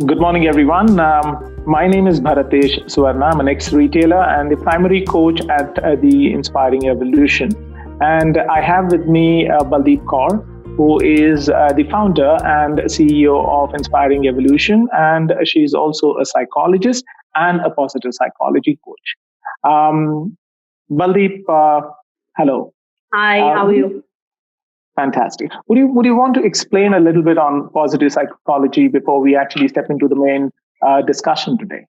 Good morning, everyone. My name is Bharatesh Suvarna. I'm an ex-retailer and the primary coach at the Inspiring Evolution. And I have with me Baldeep Kaur, who is the founder and CEO of Inspiring Evolution. And she's also a psychologist and a positive psychology coach. Baldeep, hello. Hi, how are you? Fantastic. Would you want to explain a little bit on positive psychology before we actually step into the main discussion today?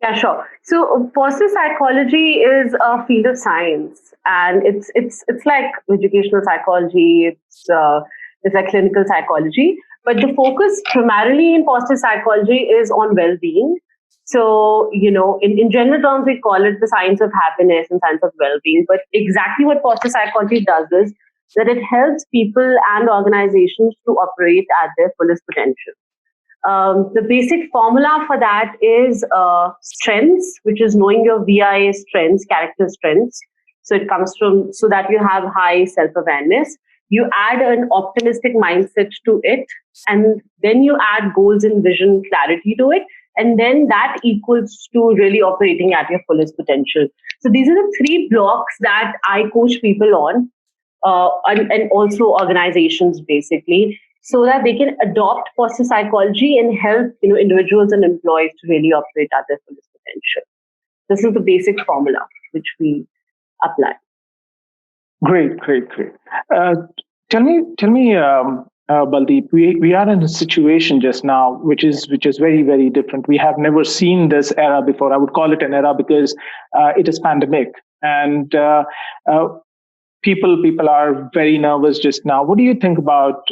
Yeah, sure. So, positive psychology is a field of science, and it's like educational psychology. It's like clinical psychology, but the focus primarily in positive psychology is on well-being. So, in general terms, we call it the science of happiness and science of well-being. But exactly what positive psychology does is that it helps people and organizations to operate at their fullest potential. The basic formula for that is strengths, which is knowing your VIA strengths, character strengths. So it comes from so that you have high self-awareness. You add an optimistic mindset to it, and then you add goals and vision clarity to it. And then that equals to really operating at your fullest potential. So these are the three blocks that I coach people on. And also organizations basically, so that they can adopt positive psychology and help individuals and employees to really operate at their fullest potential. This is the basic formula which we apply. Great. Tell me, Baldeep. We are in a situation just now which is very, very different. We have never seen this era before. I would call it an era because it is pandemic and. People are very nervous just now. What do you think about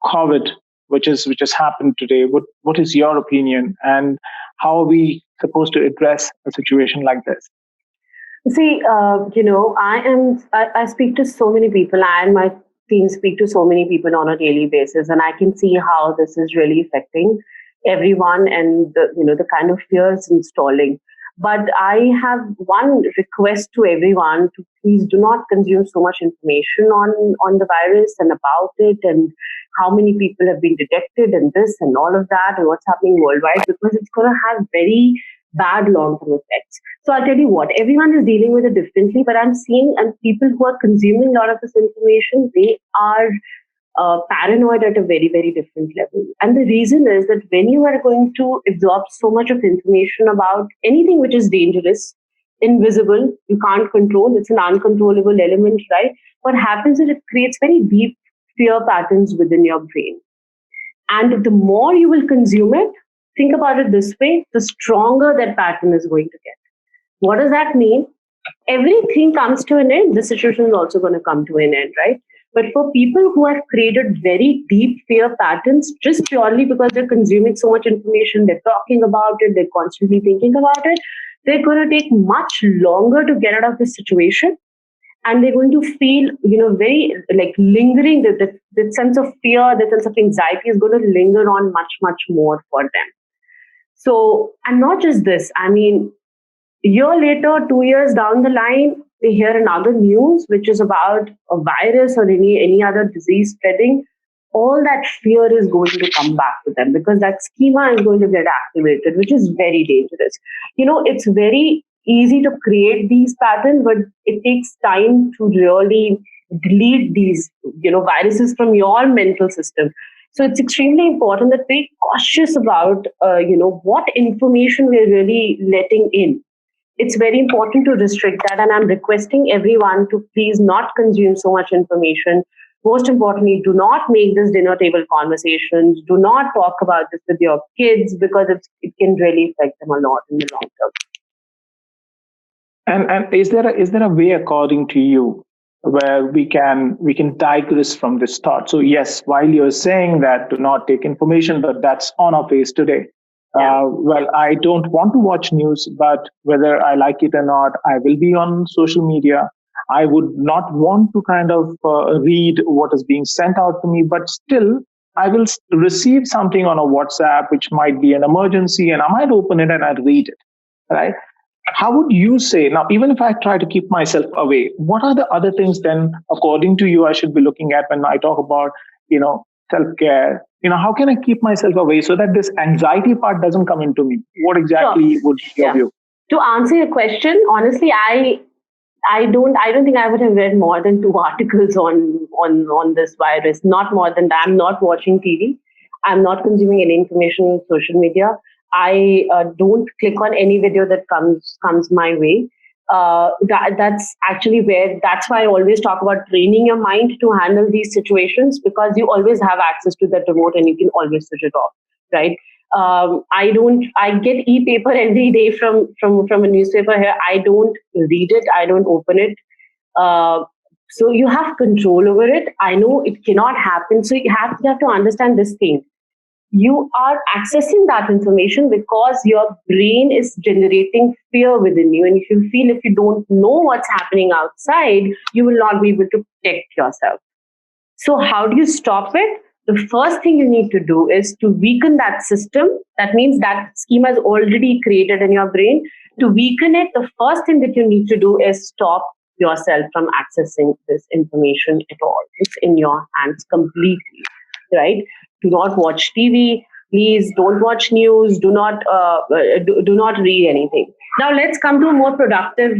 COVID, which has happened today? What is your opinion, and how are we supposed to address a situation like this? See, I speak to so many people, and my team speak to so many people on a daily basis, and I can see how this is really affecting everyone, and the kind of fear is installing. But I have one request to everyone to please do not consume so much information on the virus and about it and how many people have been detected and this and all of that and what's happening worldwide, because it's going to have very bad long-term effects. So I'll tell you what, everyone is dealing with it differently, but I'm seeing and people who are consuming a lot of this information, they are paranoid at a very, very different level. And the reason is that when you are going to absorb so much of information about anything which is dangerous, invisible, you can't control, it's an uncontrollable element, right? What happens is it creates very deep fear patterns within your brain. And the more you will consume it, think about it this way, the stronger that pattern is going to get. What does that mean? Everything comes to an end, the situation is also going to come to an end, right? But for people who have created very deep fear patterns, just purely because they're consuming so much information, they're talking about it, they're constantly thinking about it, they're going to take much longer to get out of this situation. And they're going to feel, very like lingering, the sense of fear, the sense of anxiety is going to linger on much, much more for them. So, and not just this, I mean, a year later, 2 years down the line, they hear another news which is about a virus or any other disease spreading. All that fear is going to come back to them because that schema is going to get activated, which is very dangerous. It's very easy to create these patterns, but it takes time to really delete these, viruses from your mental system. So it's extremely important that we're cautious about, what information we're really letting in. It's very important to restrict that, and I'm requesting everyone to please not consume so much information. Most importantly, do not make this dinner table conversations. Do not talk about this with your kids because it can really affect them a lot in the long term. And is there a way, according to you, where we can digress from this thought? So yes, while you're saying that do not take information, but that's on our face today. Yeah. Well, I don't want to watch news, but whether I like it or not, I will be on social media. I would not want to kind of read what is being sent out to me, but still I will receive something on a WhatsApp, which might be an emergency, and I might open it and I'd read it, right? How would you say, now, even if I try to keep myself away, what are the other things then, according to you, I should be looking at when I talk about, self-care, how can I keep myself away so that this anxiety part doesn't come into me? What Sure. exactly would be your Yeah. view? To answer your question, honestly, I don't think I would have read more than two articles on this virus. Not more than that. I'm not watching TV. I'm not consuming any information on social media. I don't click on any video that comes my way. That's actually that's why I always talk about training your mind to handle these situations, because you always have access to that remote and you can always switch it off, right? I get e-paper every day from a newspaper here. I don't read it. I don't open it. Uh, so you have control over it. I know it cannot happen. So you have to understand this thing. You are accessing that information because your brain is generating fear within you. And if you don't know what's happening outside, you will not be able to protect yourself. So, how do you stop it? The first thing you need to do is to weaken that system. That means that schema is already created in your brain. To weaken it, the first thing that you need to do is stop yourself from accessing this information at all. It's in your hands completely, right? Do not watch TV. Please don't watch news. Do not read anything. Now let's come to a more productive,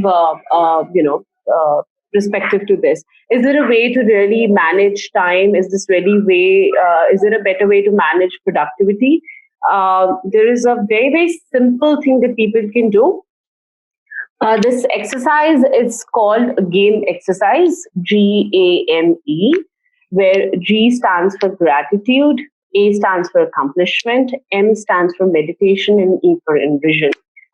perspective to this. Is there a way to really manage time? Is there a better way to manage productivity? There is a very, very simple thing that people can do. This exercise is called G.A.M.E exercise, G-A.M.E, where G stands for gratitude, A stands for accomplishment, M stands for meditation, and E for envision.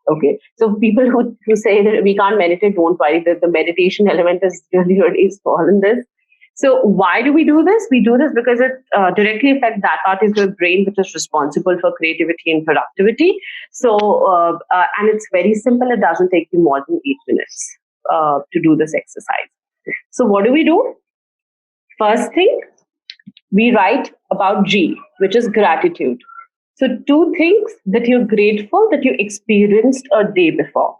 Okay, so people who say that we can't meditate, don't worry, that the meditation element is really, really small in this. So why do we do this? We do this because it directly affects that part of your brain which is responsible for creativity and productivity. So, and it's very simple. It doesn't take you more than 8 minutes to do this exercise. So what do we do? First thing, we write about G, which is gratitude. So two things that you're grateful that you experienced a day before.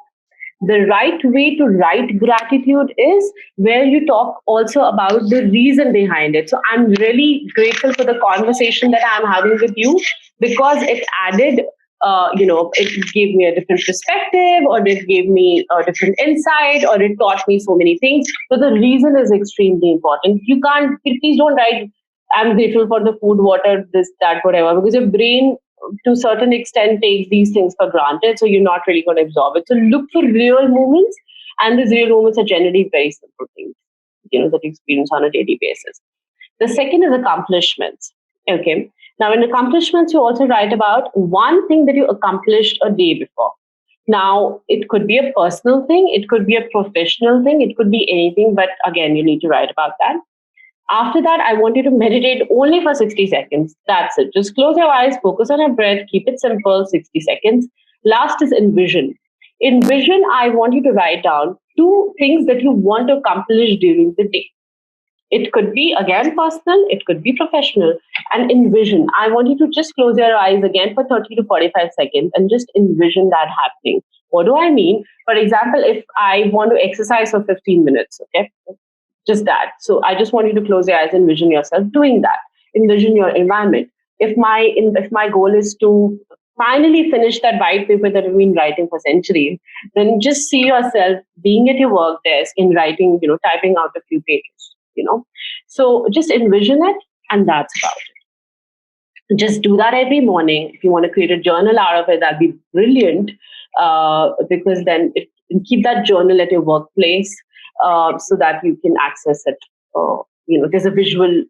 The right way to write gratitude is where you talk also about the reason behind it. So I'm really grateful for the conversation that I'm having with you, because it added, it gave me a different perspective, or it gave me a different insight, or it taught me so many things. So the reason is extremely important. You can't, please don't write, I'm grateful for the food, water, this, that, whatever, because your brain to a certain extent takes these things for granted, so you're not really going to absorb it. So look for real moments, and these real moments are generally very simple things, that you experience on a daily basis. The second is accomplishments. Okay. Now, in accomplishments, you also write about one thing that you accomplished a day before. Now, it could be a personal thing, it could be a professional thing, it could be anything, but again, you need to write about that. After that, I want you to meditate only for 60 seconds. That's it. Just close your eyes, focus on your breath, keep it simple, 60 seconds. Last is envision. In vision, I want you to write down two things that you want to accomplish during the day. It could be, again, personal, it could be professional. And envision, I want you to just close your eyes again for 30 to 45 seconds and just envision that happening. What do I mean? For example, if I want to exercise for 15 minutes, okay? Just that. So I just want you to close your eyes and envision yourself doing that. Envision your environment. If my goal is to finally finish that white paper that I've been writing for centuries, then just see yourself being at your work desk and writing, typing out a few pages. So just envision it, and that's about it. Just do that every morning. If you want to create a journal out of it, that'd be brilliant, because then keep that journal at your workplace, so that you can access it. There's a visual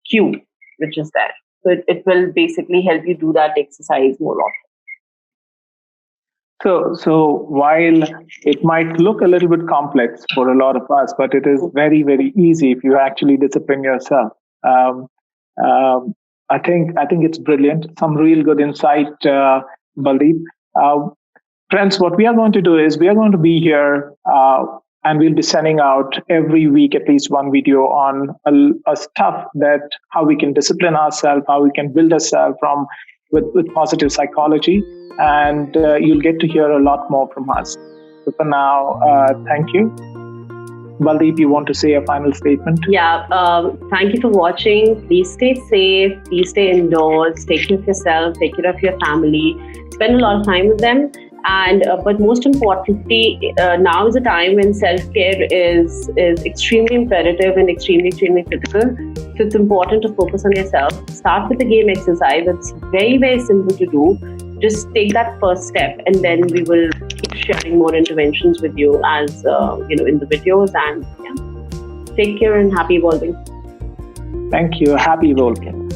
cue which is there. So it will basically help you do that exercise more often. So while it might look a little bit complex for a lot of us, but it is very, very easy if you actually discipline yourself. I think it's brilliant. Some real good insight, Baldeep. Friends, what we are going to do is we are going to be here, and we'll be sending out every week at least one video on a stuff that how we can discipline ourselves, how we can build ourselves with positive psychology, and you'll get to hear a lot more from us. So for now, thank you. Baldeep, you want to say a final statement? Yeah, thank you for watching. Please stay safe. Please stay indoors. Take care of yourself. Take care of your family. Spend a lot of time with them. And but most importantly, now is a time when self-care is extremely imperative and extremely critical. So it's important to focus on yourself. Start with the G.A.M.E exercise. It's very simple to do. Just take that first step, and then we will keep sharing more interventions with you as in the videos. And yeah, take care and happy evolving. Thank you. Happy evolving.